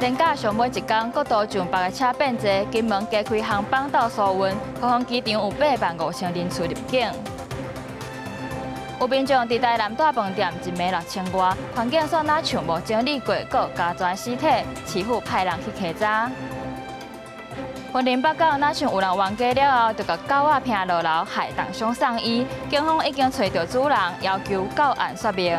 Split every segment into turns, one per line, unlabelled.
连假上每一天，国道上北的车变多，金门加开航班到苏运，桃园机场有85000人次入境。有民众伫台南大饭店一暝6000外，环境煞哪像无整理过，搁加砖尸体，市府派人去稽查。云林北港哪像有人冤家了后，就甲狗仔拼落楼，害重伤送医。警方已经找到主人，要求到案说明。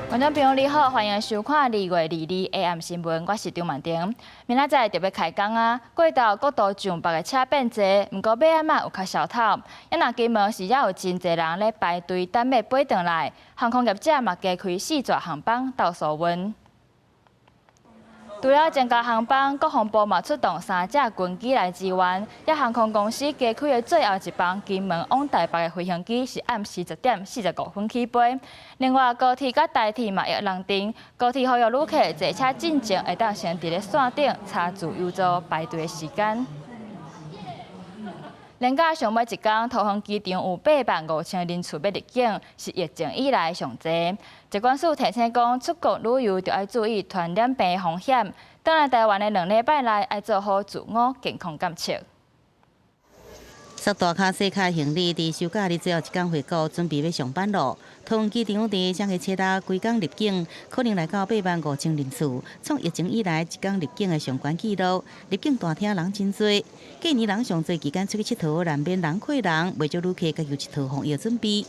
观众朋友你好，欢迎收看2月22日 AM 新闻，我是张曼婷。明仔载特别开工啊，过道国道上北的车变多，不过买仔有较少透。因若金门是也有真侪人咧排队等要飞转来，航空业者嘛加开4座航班到苏运。除了增加航班，国防部嘛出动3架军机来支援。也航空公司加开的最后一班金门往台北的飞行机是暗时10点45分起飞。另外，高铁甲台铁嘛也人定，高铁呼吁旅客坐车进前会当先伫咧线顶查自由座排队的时间。连假上尾一天，桃园机场有85000人次要入境，是疫情以来上侪。疾管署提醒讲，出国旅游就要注意传染病风险。当然，台湾的2礼拜内要做好自我健康监测。
塞大卡小卡行李伫休假日最后一天回国，准备要上班咯。桃园机场伫这个车搭规工入境，可能来到85000人次，创疫情以来一天入境的上悬纪录。入境大厅人真多，过年人上侪期间出去佚佗，难免人挤人，为咗旅客家有一套防疫准备。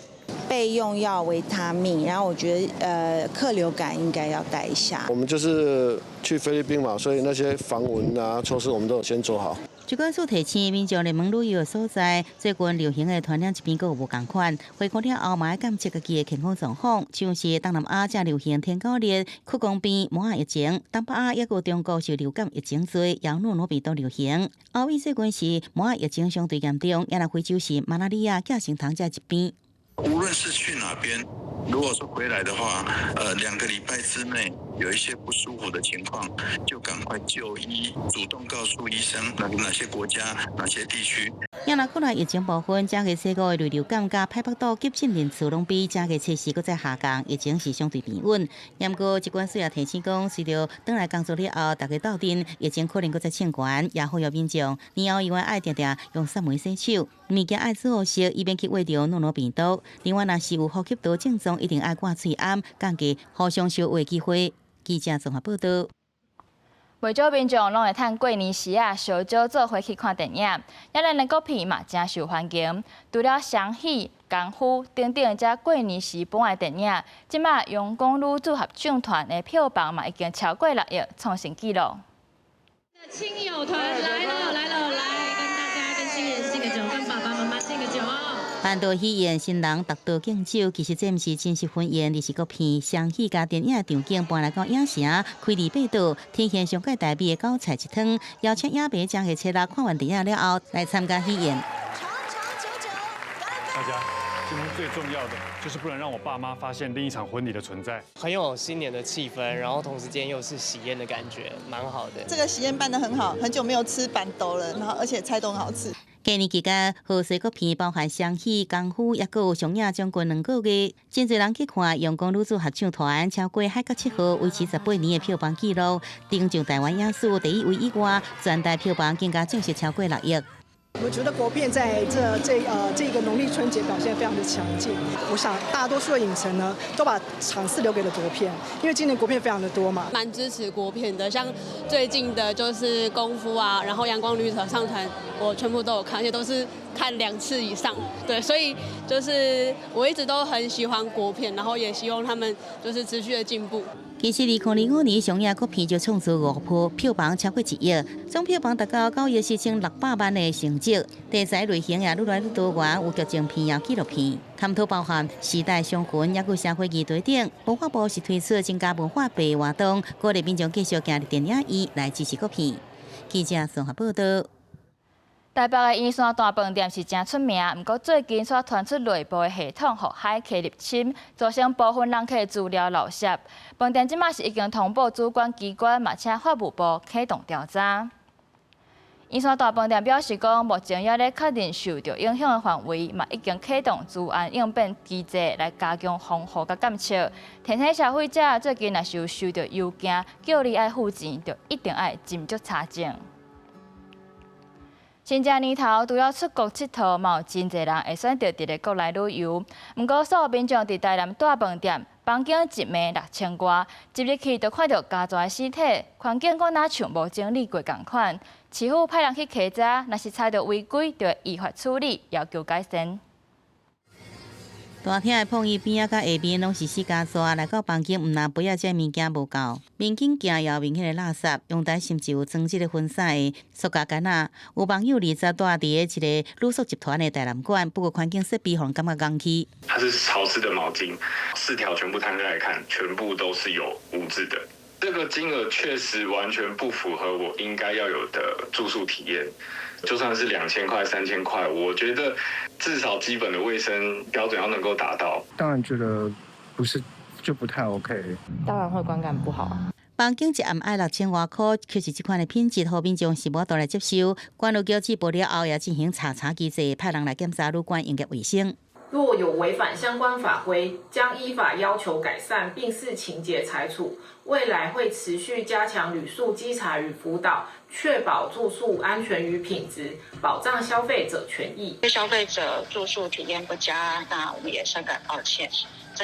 备用药维他命，然后我觉得客流感应该要带一下。
我们就是去菲律宾嘛，所以那些防蚊啊措施我们都有先做好。
疾管署提醒民众入门旅游的所在，最近流行的传染疾病各有无同款，回国了后嘛要监测家己的健康状况，像是东南亚正流行天狗热、曲江边毛仔疫情，东北亚也有中国受流感疫情多，也诺罗病毒流行。欧美最近是毛仔疫情相对严重，也来非洲是马拉利亚寄生虫这疾病。
无论是去哪边，如果说回来的话，2个礼拜之内有一些不舒服的情况，就赶快就医，主动告诉医生哪些国家、哪些地区。
也若国内疫情部分，这个西国的流感甲派北岛急诊人次拢比这个测试搁再下降，疫情是相对平稳。不过，疾管署也提醒讲，随着转来工作了后，大家斗阵，疫情可能搁再升悬，也呼吁民众年后以外爱定定用湿媒洗手，物件爱做好食，以免去喂着诺罗病毒。另外，若是有呼吸道症状，一定爱挂喙罨，降低互相烧话机会。记者综合报道。
袂少民众拢会趁过年时啊，烧酒做伙去看电影。也咱的国片嘛，真受欢迎。除了双喜、功夫等等这过年时本的电影，即马阳光女子合唱团的票房嘛已经超过6亿，创新纪录。
亲友团来了，跟大家、跟新人敬个酒，跟爸爸妈妈敬个酒哦。
办桌喜宴，新人独道敬酒，其实这毋是正式婚宴，而是国片双喜甲电影的场景搬来到影城，开伫8道，体现上界台美的高菜一汤，邀请影迷将个车啦看完电影了后来参加喜宴。
大家，今天最重要的就是不能让我爸妈发现另一场婚礼的存在。
很有新年的气氛，然后同时间又是喜宴的感觉，蛮好的。
这个喜宴办得很好，很久没有吃板豆了，然后而且菜都很好吃。
过年期间，贺岁国片包含双喜、功夫，也有上映将近2个月，真侪人去看阳光女子合唱团，超过海角7号维持18年的票房纪录，登上台湾影史第1位以外，全台票房更加正式超过6亿。
我觉得国片在这个农历春节表现非常的强劲。我想大多数的影城呢，都把场次留给了国片，因为今年国片非常的多嘛。
蛮支持国片的，像最近的就是功夫啊，然后阳光女子合唱团，我全部都有看，而且都是看2次以上。对，所以就是我一直都很喜欢国片，然后也希望他们就是持续的进步。
其实2005年上映国片就创出5部，票房超过1亿，总票房达到9亿4600万的成绩。题材类型也愈来愈多元，有剧情片也纪录片，探讨包含时代相群，也有社会议题等。文化部是推出增加文化币活动，鼓励民众继续行入电影院来支持国片。记者综合报道。
台北的圆山大饭店是真出名，不过最近却传出内部的系统互骇客入侵，造成部分人客资料漏泄。饭店即马是已经通报主管机关，嘛请法务部启动调查。银山大饭店表示讲，目前也咧确定受到影响的范围，嘛已经启动自安应变机制来加强防护甲监测。提醒消费者最近若是有收到邮件，叫你爱付钱，就一定爱斟酌查证。新正年头除了出国佚佗，嘛有真侪人会选择伫咧国内旅游。不过，所有民众伫台南大饭店房间一暝6000外，一入去就看到家族的尸体，环境敢若像无整理过共款。市府派人去稽查，若是查到违规，就会依法处理，要求改善。
大厅的碰椅边仔甲下边拢是四家纸，来到房间，毋但杯仔这物件无够，面镜镜也明显的垃圾，阳台甚至有装即个分散的塑胶杆仔。有网友20住伫一个旅宿集团的台南馆，不过环境设备让感觉刚气。
它是潮湿的毛巾，4条全部摊开来看，全部都是有污渍的。这个金额确实完全不符合我应该要有的住宿体验。就算是2000块、3000块，我觉得至少基本的卫生标准要能够达到。
当然觉得不是，就不太 OK。
当然会观感不好。
房间一暗爱6000外块，确实这款的品质，好民众是无度来接受。关路交治部了后，也进行查机制，派人来检查旅馆营业卫生。
若有违反相关法规，将依法要求改善，并视情节裁处。未来会持续加强旅宿稽查与辅导，确保住宿安全与品质，保障消费者权益。
对消费者住宿体验不佳，那我们也深感抱歉。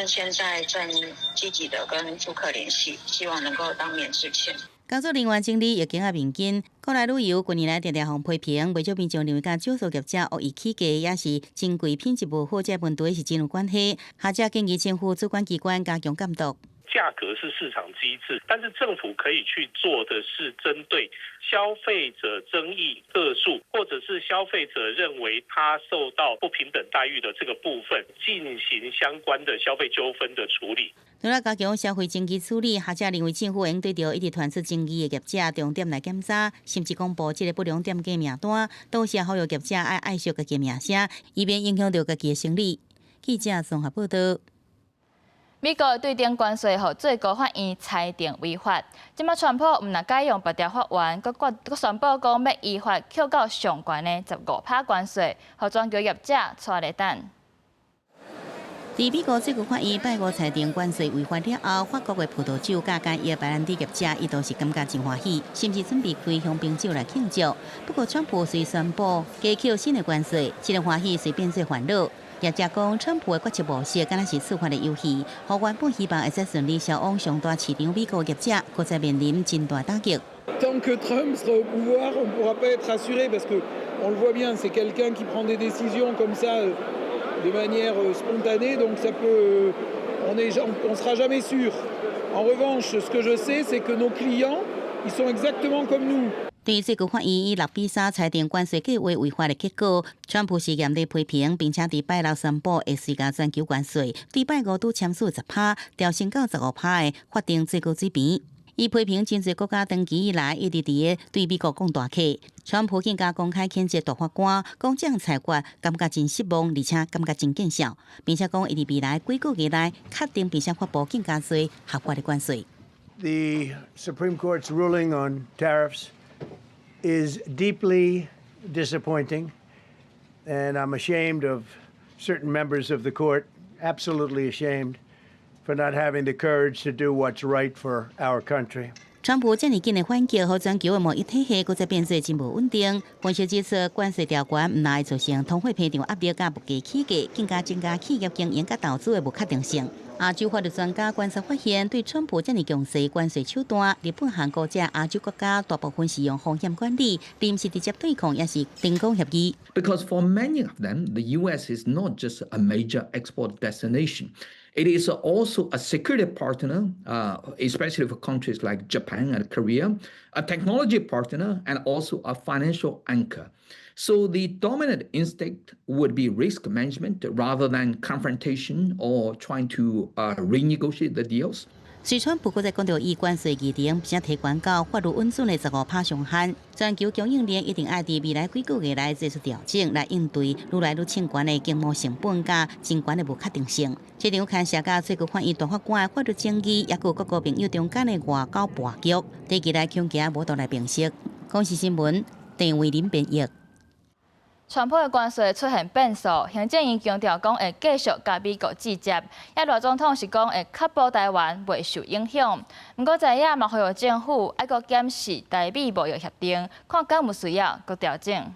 现在正积极的跟住客联系，希望能够当面致歉。
工作人员整理疫情的面巾，国内旅游近年来常常互批评，未少民众认为甲少数业者恶意起价，也是珍贵品质无好，这问题是真有关系。学者建议政府主管机关加强监督。
价格是市场机制，但是政府可以去做的是针对消费者争议个数，或者是消费者认为他受到不平等待遇的这个部分，进行相关的消费纠纷的处理。
除了加强消费争议处理，学者认为政府应对着一直传出争议的业者重点来检查，甚至公布这个不良店家名单，到时呼吁业者爱惜家己名声，以免影响到家己的生意。记者综合报道。
美国对顶关税和最高法院裁定违法，即马川普毋但改用别条法院，佮宣布讲要依法扣到上悬的15%关税，和全球业者带来等。
伫美国最高法院拜五裁定关税违法了后，法国的葡萄酒加干伊的白兰地业者伊都是感觉真欢喜，甚至准备开香槟酒来庆祝。不过川普虽宣布加扣新的关税，这个欢喜虽变做烦恼。业者讲，川普的决策模式敢若是处罚的游戏，互原本希望会使顺利销往上大市场美国业者，搁再面临真大打击。
Tant que Trump sera au pouvoir, on ne pourra pas être rassuré parce que on le voit bien, c'est quelqu'un qui prend des décisions comme ça de manière spontanée, donc ça peut, on sera jamais sûr. En revanche, ce que je sais, c'est que nos clients, ils sont exactement comme nous.
对于最高法院以6-3裁定关税计划违法的结果，川普是严厉批评，并且伫拜六宣布会施加全球关税，对拜五都签署10%，调升到15%的法定最高水平。伊批评真侪国家长期以来一直伫个对美国讲大客，川普更加公开谴责大法官，讲这样裁决感觉真失望，而且感觉真见效，并且讲伊伫未来几个月内确定并且发布更加多合法的关税。
The Supreme Court's ruling on tariffs is deeply disappointing, and I'm ashamed of certain members of the court, absolutely ashamed, for not having the courage to do what's right for our country.
川普这么紧的反击，和全球的贸易体系搁再变做真无稳定。分析指出，关税条款唔但会造成通货膨胀压力，甲物价起价，更加增加企业经营甲投资的不确定性。亚洲法律专家观察发现，对川普这么强势关税手段，日本、韩国这亚洲国家大部分是用风险管理，临时直接对抗，也是停工协议。
Because for many of them, the U.S. is not just a major export destination. It is also a security partner, especially for countries like Japan and Korea, a technology partner, and also a financial anchor. So the dominant instinct would be risk management rather than confrontation or trying to renegotiate the deals.
虽川普搁再讲到以关税议程，并且提悬到法律允准的15%上限，全球供应链一定爱伫未来几个月来做出调整，来应对愈来愈清悬的经贸成本甲真悬的不确定性。市场看社甲最高法院大法官的法律争议，也有各个朋友中间的外交博局，短期来恐惊无度来平息。公视新闻地为您编译。
川普的关税出现变数，行政院强调讲会继续甲美国直接，也罗总统是讲会确保台湾袂受影响。不过在野嘛呼吁政府爱阁检视台美贸易协定，看敢有需要阁调整。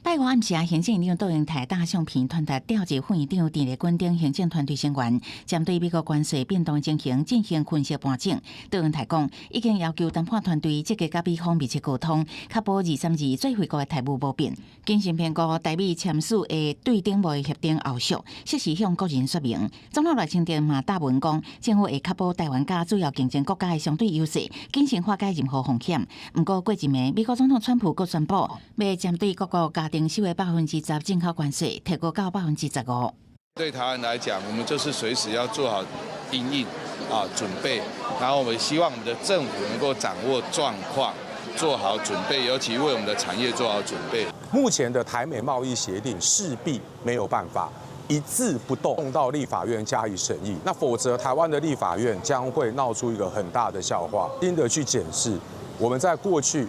拜五暗时，行政院倒用台大相片传达调集副院长陈立军等行政团队成员，针对美国关税变动情形进行分析盘整。倒用台讲，已经要求谈判团队积极甲美方密切沟通，确保232最惠国的台务无变。经审评估台美签署的对等贸易协定后续，适时向国人说明。总统赖清德嘛答问讲，政府会确保台湾甲主要竞争国家的相对优势，谨慎化解任何风险。不过过一暝，美国总统川普阁宣布，要针对各个家庭收的10%进口关税提高到15%。
对台湾来讲，我们就是随时要做好因应准备，然后我们希望我们的政府能够掌握状况，做好准备，尤其为我们的产业做好准备。
目前的台美贸易协定势必没有办法一字不动送到立法院加以审议，那否则台湾的立法院将会闹出一个很大的笑话。新的去检视我们在过去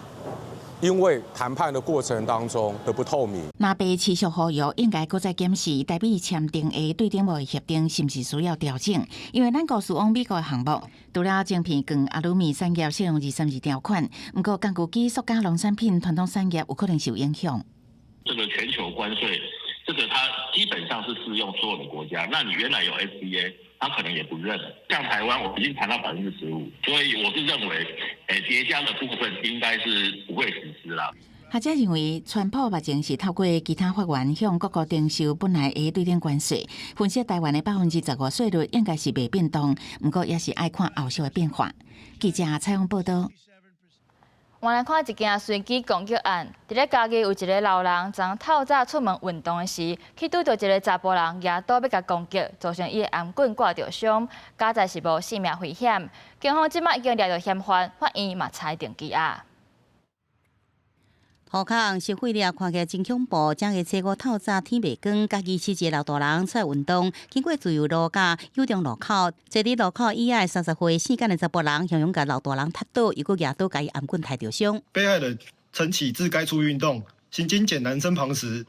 因为谈判的过程当中的不透明，
那被持续呼吁应该搁再检视台美签订的对等贸易协定是不是需要调整？因为咱国输往美国的项目，除了晶片跟阿鲁米产业适用232条款，不过钢骨机、塑胶农产品、传统产业有可能受影响。
这个全球关税，这个它基本上是适用所有的国家。那你原来有 FTA， 它可能也不认。像台湾，我已经谈到15%，所以我是认为，叠加的部分应该是不会实施啦。
学者认为，川普目前是透过其他法源向各国征收本来的对等关税，分析台湾的15%税率应该是未变动，不过也是爱看后续的变化。记者采访报道。
我来看一件随机攻击案。伫咧嘉义有一个老人，昨透早出门运动的时，去拄到一个查甫人举刀要甲攻击，造成伊的颔棍挂着伤，加在是无性命危险。警方即马已经抓到嫌犯，法院嘛裁定羁押。
河康烧毁了，看起来真恐怖。正月初五透早天未光，家己是一个老大人出来运动，经过自由路架友中路口，坐伫路口以外30岁性感的查甫人，向勇甲老大人踢倒，又搁举刀甲伊颔棍抬着伤。
被害人陈启至该处运动，行经简男身旁时，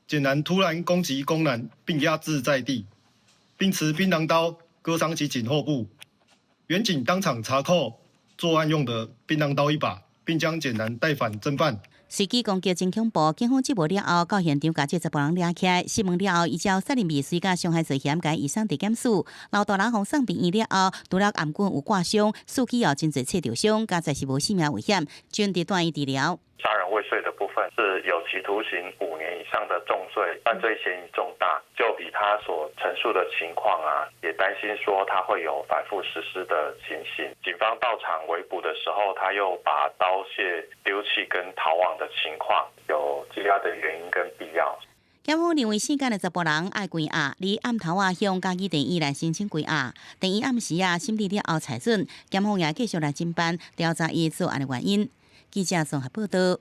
简男突然攻击公男，并压制在地，并持槟榔刀割伤其颈后部。员警当场查扣作案用的槟榔刀1把，并将简男带返侦办。
随机攻击真恐怖，警方接报了后，到现场把这查甫人抓起来，审问了后，依照杀人未遂甲伤害罪嫌，甲移送地检署。老大人互送病院了后，除了颔棍有挂伤，手机后真侪切着伤，加在是无性命危险，均伫断医治疗。
杀人未遂的部分是有期徒刑5年以上的重罪，犯罪嫌疑重大。就以他所陈述的情况也担心说他会有反复实施的情形。警方到场围捕的时候，他又把刀械丢弃跟逃亡的情况，有羁押的原因跟必要。
检方认为性感的查甫人爱关押，伫暗头向嘉义地院来申请关押。地院暗时审理了后裁准，检方也继续来侦办调查伊作案的原因。记者综合报道。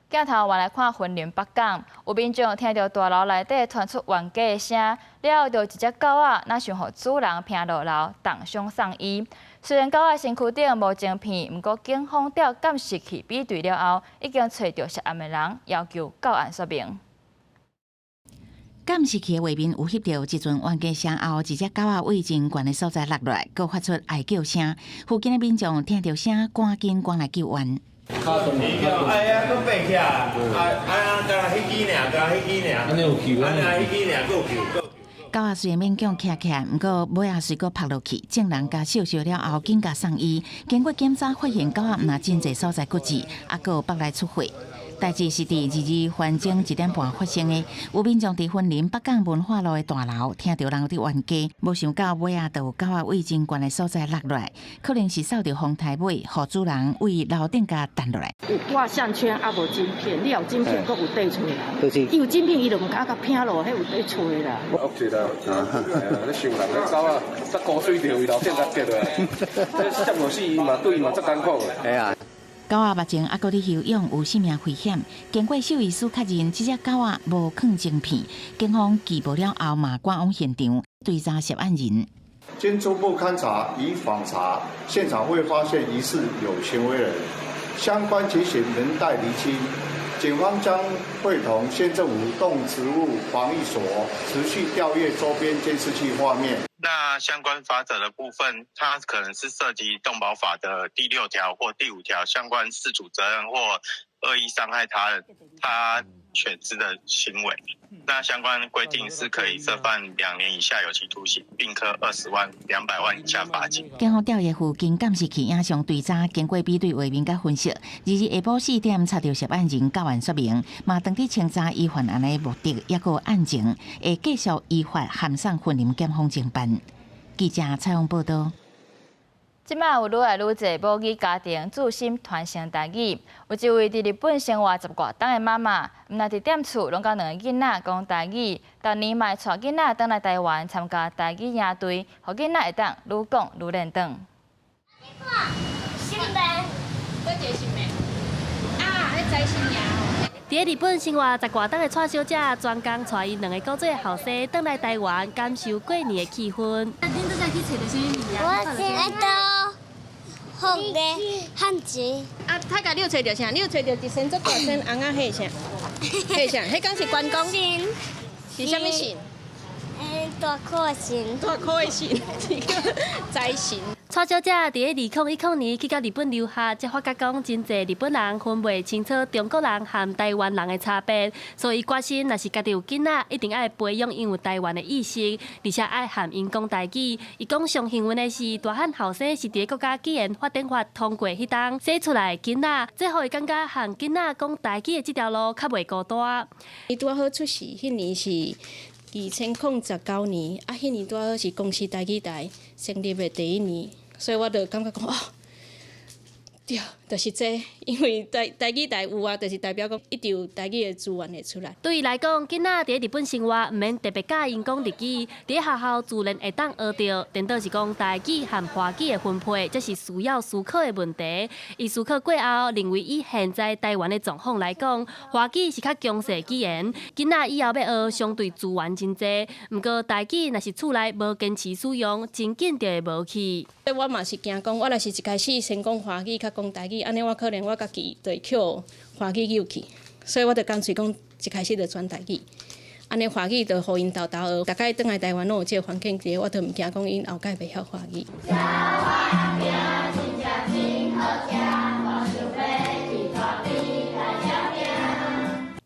镜头换来看云林北港，有民众听到大楼内底传出冤家的声，了后就一只狗仔，那想互主人拼落楼，重伤送医。虽然狗仔身躯顶无晶片，不过警方调监视器比对了后，已经找到涉案的人，要求到案说明。
监视器的画面有翕到一阵冤家声后，一只狗仔位真悬的所在落来，佫发出哀叫声。附近的民众听到声，赶紧赶来救援。
哎呀，佫爬起来，干迄支尔，干迄支尔，安尼有救啊？迄支尔，佫有救。
狗仔虽然勉强徛起来，不过尾仔随佫拍落去，证人甲烧烧了后，紧甲送医。经过检查，发现狗仔毋真侪所在骨折，佫有腹内出血。代志是伫22环钟1点半发生的。有民众伫云林北港文化路的大楼听到人伫冤家，无想到尾仔就有狗仔位真悬的所在落来，可能是受到风台尾，互主人为楼顶甲弹落来。
有挂项圈啊，无晶片，你有晶片，佫有缀出啦。伊有晶片，伊就毋敢甲拼落，迄有缀出啦。
恶势啦，你想人个狗啊，则高水着为楼顶甲跌落来，这接落死伊嘛，对伊嘛则艰苦的。哎呀。
狗仔目前还搁伫休养，有性命危险。经过兽医师确认，这只狗仔无藏晶片，警方缉捕了后嘛赶往现场追查涉案人。
经初步勘查，以访查现场未发现疑似有行为人，
相关情形仍待厘清。警方将会同县政府动植物防疫所持续调阅周边监视器画面。
那相关法则的部分，它可能是涉及动保法的第6条或第5条相关事主责任或恶意伤害他犬只的行为。那相关规定是可以涉犯2年以下有期徒刑，并科20万、200万以下罚金。
警方调阅附近监视器影像对查，经过比对画面甲分析，日下晡4点查到涉案人教案说明，嘛当地清查依犯案的目的，也个案情，会继续依法函送婚姻检方侦办。记者采访报道。
即摆有愈来愈侪母语家庭注心传承台语，有一位伫日本生活10多冬的妈妈，毋但伫踮厝拢甲2个囡仔讲台语，逐年嘛会带囡仔返来台湾参加台语营队，互囡仔会当愈讲愈认得。
新闻，多一个新闻啊，迄财神爷。
伫日本生活10多冬的蔡小姐，专工带伊2个古早后生返来台湾，感受过年的气氛。
恁都在去找到啥物物啊？我找到红的汉字。
啊，太甲你有找到啥？你有找到一身做大身红啊？迄啥？迄啥？迄讲是关公。
神。
是啥物神？
大颗的神。
大颗的神，是叫财神。蔡小姐伫2010年去到日本留学，才发觉讲真侪日本人分袂清楚中国人和台湾人的差别，所以决心若是家己有囡仔，一定要培养因有台湾的意识，而且爱和因讲台语。伊讲上幸运的是，大汉后生是伫国家语言发展法通过迄当生出来的囡仔，最互伊感觉和囡仔讲台语的这条路较袂孤单。
伊拄好出世，迄年是2019年，啊，迄年拄好是公司台语台成立的第1年。所以我就感觉讲哦，对，就是这，因为台语台有啊，就是代表讲一直有台语的资源会出来。
对伊来讲，囡仔伫日本生活，毋免特别教因讲日语，伫学校自然会当学到。颠倒是讲台语和华语的分配，这是需要思考的问题。伊思考过后，认为以现在台湾的状况来讲，华语是较强势语言，囡仔以后要学相对资源真济。毋过台语若是厝内无坚持使用，真紧就会无去。
我嘛是惊讲，我若是一开始先讲华语，较讲台语，安尼我可能我家己就会扣华语扭去，所以我就干脆讲一开始就转台语，安尼华语就互因豆学，大概转来台湾拢有这个环境伫，我就毋惊讲因后摆袂晓华语。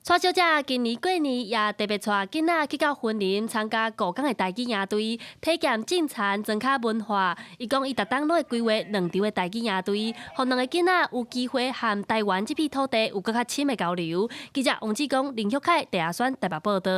蔡小姐今年过年也特别带囡仔去到云林参加故宫的台语营队，体验种田、庄脚文化。伊讲伊逐冬拢会规划2场的台语营队，互2个囡仔有机会和台湾这片土地有更较深的交流。记者王志光、林旭凯、第二选台北报道。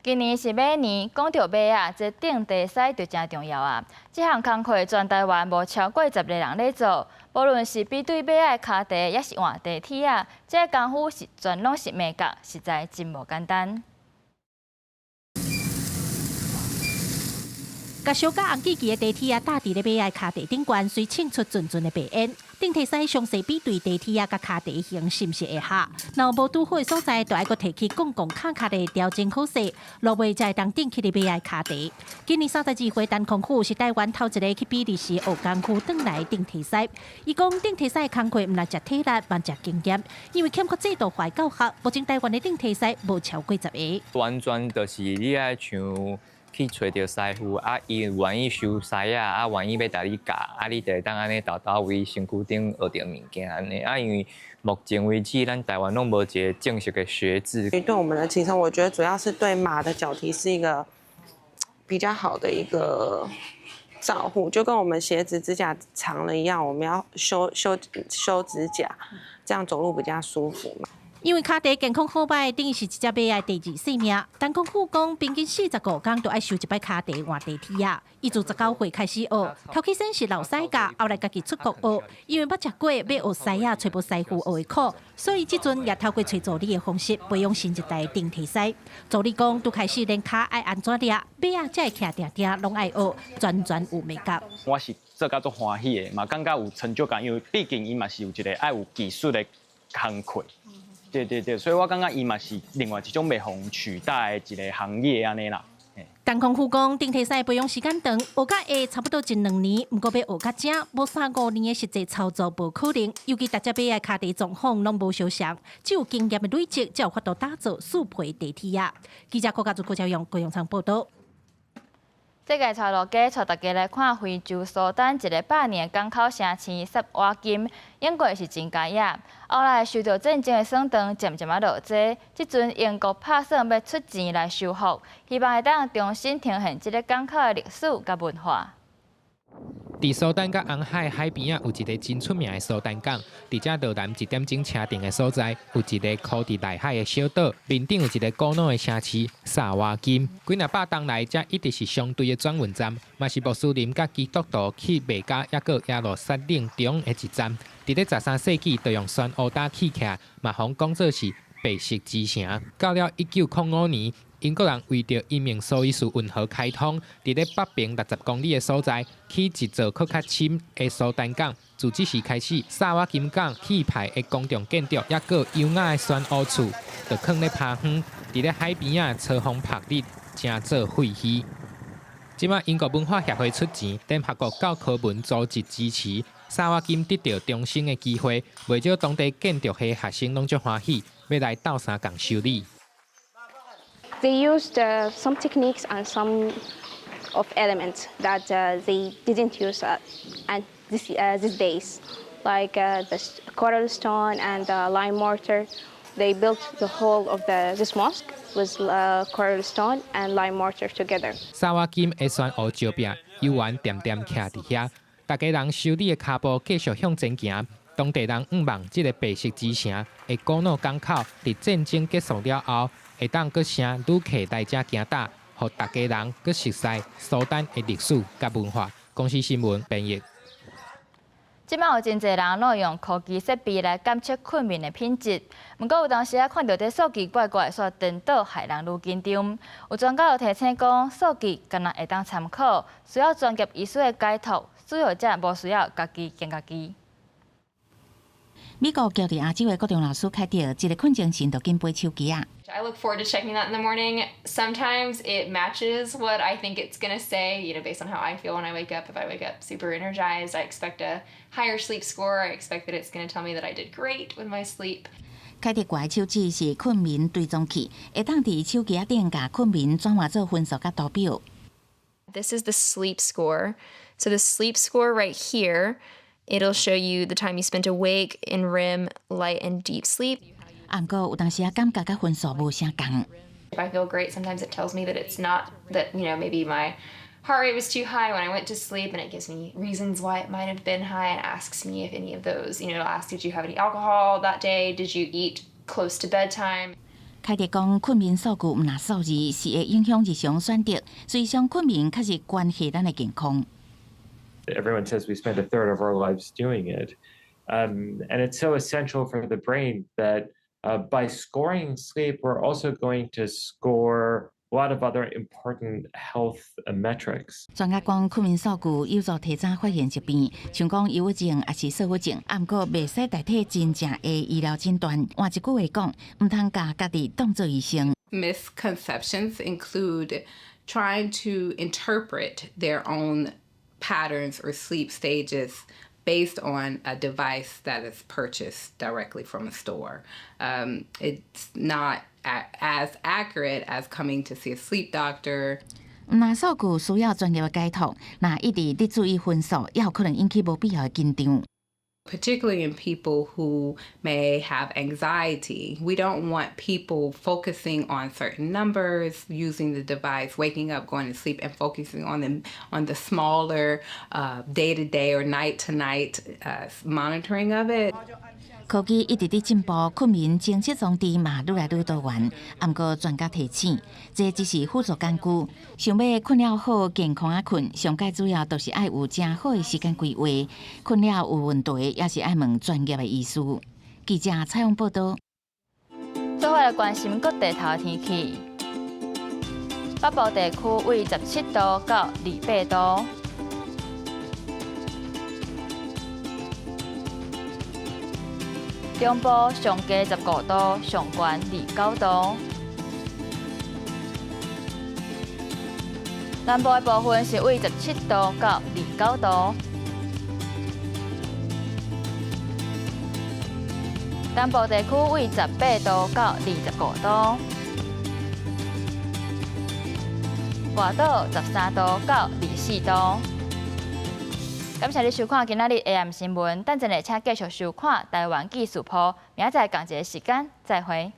今年是马年，讲到马啊，这顶地赛就真重要啊。这项工课全台湾无超过10个人咧做，无论是比对马的骹地，也是换地铁啊，这功夫是全拢是美角，实在真无简单。
甲小甲红旗旗的地铁啊，搭伫咧马的骹地顶悬，随庆出阵阵的白烟。顶体赛详细比对地铁啊，甲骹地形是毋是会合？若无拄好的所在，就爱阁提起公共卡卡的调整好势，落尾才会当顶起咧马的骹地。今年32岁陈空虎是台湾头一个去比利时学功夫转来顶体赛。伊讲顶体赛的工课毋但食体力，嘛食经验，因为欠缺制度化教学，目前台湾的顶体赛无超过10个。
完全就是你爱像。去找到师傅啊，伊愿意收师啊，愿意要带你教，啊，你就会当安尼豆豆为身躯顶学到物件安尼。啊，因为目前为止，咱台湾拢无一个正式的学制。
对我们的骑乘，我觉得主要是对马的脚蹄是一个比较好的一个照护，就跟我们鞋子指甲长了一样，我们要修指甲，这样走路比较舒服嘛。
因为骹地健康好歹，等于是一只马的第2生命。陈空虎讲，平均45天就爱修一摆骹地换地铁啊。伊自19岁开始学，头起先是老师教，后来家己出国学。因为捌食过要学师啊，找无师傅学的苦，所以即阵也透过找助理的方式培养新一代顶体赛。助理讲，拄开始连骹爱安怎抓，马啊才会徛定定，拢爱学，全有美感。
我是做甲足欢喜的，嘛感觉有成就感，因为毕竟伊嘛是有一个爱有技术的工课。对，所以我感觉伊嘛是另外一种袂互取代的一个行业安尼啦。
东空府讲，顶替赛培养时间长，学甲会差不多1-2年，不过要学甲正，无3-5年的实际操作无可能。尤其大家买的卡地状况拢无相像，只有经验的累积，才有法度打造速配地铁啊。记者郭家祖、郭朝阳、郭永昌报道。
这个带路家带大家来看非洲苏丹一个100年港口城市萨瓦金，英国是真佳业。后来受到战争的损伤，渐渐落济。即阵英国打算要出钱来修复，希望会当重新呈现这个港口的历史甲文化。
伫苏丹甲红海海边有一个真出名的苏丹港，伫遮道南1点钟车程的所在，有一个靠伫内海的小岛，面顶有一个古老的城市萨瓦金。几若百年来，遮一直是相对的转运站，嘛是穆斯林甲基督徒去麦加抑个耶路撒冷中的一站。伫咧13世纪，就用酸乌打起起来，嘛互讲做是白色之城。到了1905年。英国人为着移民苏伊士运河开通，伫咧北边60公里的所在，起一座更较深的苏丹港。自即时开始，萨瓦金港气派的公众建筑，抑个优雅的酸乌厝，就放咧趴远，伫咧海边啊秋风拍日，真做废墟。即摆英国文化协会出钱，联合国教科文组织支持，萨瓦金得到重生的机会，袂少当地建筑系学生拢足欢喜，要来斗相共修理。
They used some techniques and some of elements that they didn't use and these days, like the coral stone and the lime mortar. They built the whole of this mosque with coral stone and lime mortar together.
沙瓦金的酸乌石壁，游玩点点徛伫遐，大家人修理的脚步继续向前行。当地人毋望这个白色之城的古老港口，伫战争结束了后。会当阁请旅客来遮行搭，互大家人阁熟悉苏丹的历史甲文化。公司新闻编译。
即摆有真侪人拢用科技设备来监测困眠的品质，不过有当时看到这数据怪怪，煞颠倒，害人愈紧张。有专家就提醒讲，数据敢若会当参考，需要专业医师的解读，使用者无需要家己惊家己。
美国乔治亚州的高中老师看到一个困精神，就紧背手机啊。
I look forward to checking that in the morning. Sometimes it matches what I think it's gonna say, based on how I feel when I wake up. If I wake up super energized, I expect a higher sleep score. I expect that it's gonna tell me that I did great with my sleep.
开伫怪手指是困眠追踪器，会当伫手机顶甲困眠转换做分数甲图表。
This is the sleep score. So the sleep score right here, it'll show you the time you spent awake, in REM, light, and deep sleep.
不过有当时感觉甲分数无相共。
If I feel great, sometimes it tells me that it's not, that, maybe my heart rate was too high when I went to sleep, and it gives me reasons why it might have been high and asks me if any of those, it'll ask, did you have any alcohol that day? Did you eat close to bedtime?
凯迪讲，困眠数据毋若数字，是会影响日常选择。实际上，困眠确实关系咱的健康。
Everyone says we spend a third of our lives doing it. And it's so essential for the brain that by scoring sleep, we're also going to score a lot of other important health metrics.
专家讲，困眠数据有助提早发现疾病，像讲忧郁症也是躁郁症，不过袂使代替真正的医疗诊断。换一句话讲，唔通把家己当作医生。
Misconceptions include trying to interpret their own patterns or sleep stages based on a device that is purchased directly from a store. It's not as accurate as coming to see a sleep doctor.
若数据需要专业的解读，若一直伫注意分数，也有可能引起无必要的紧张。
Particularly in people who may have anxiety. We don't want people focusing on certain numbers, using the device, waking up, going to sleep, and focusing on the smaller day-to-day or night-to-night monitoring of it.
科技一直伫进步，困眠监测装置嘛愈来愈多元。不过专家提醒，这只是辅助工具。想要困了好、健康啊困，上界主要就是爱有正好的时间规划。困了有问题，也是爱问专业的医师。记者采访报道。
做伙来关心各地头天气。北部地区为17度到28度。中部上低15度，上悬29度。南部的部分是为17度到29度，东部地区为18度到25度，外岛13度到24度。感谢你收看今仔日 AM 新闻，等阵下请继续收看台湾技术部，明仔载同一个时间再会。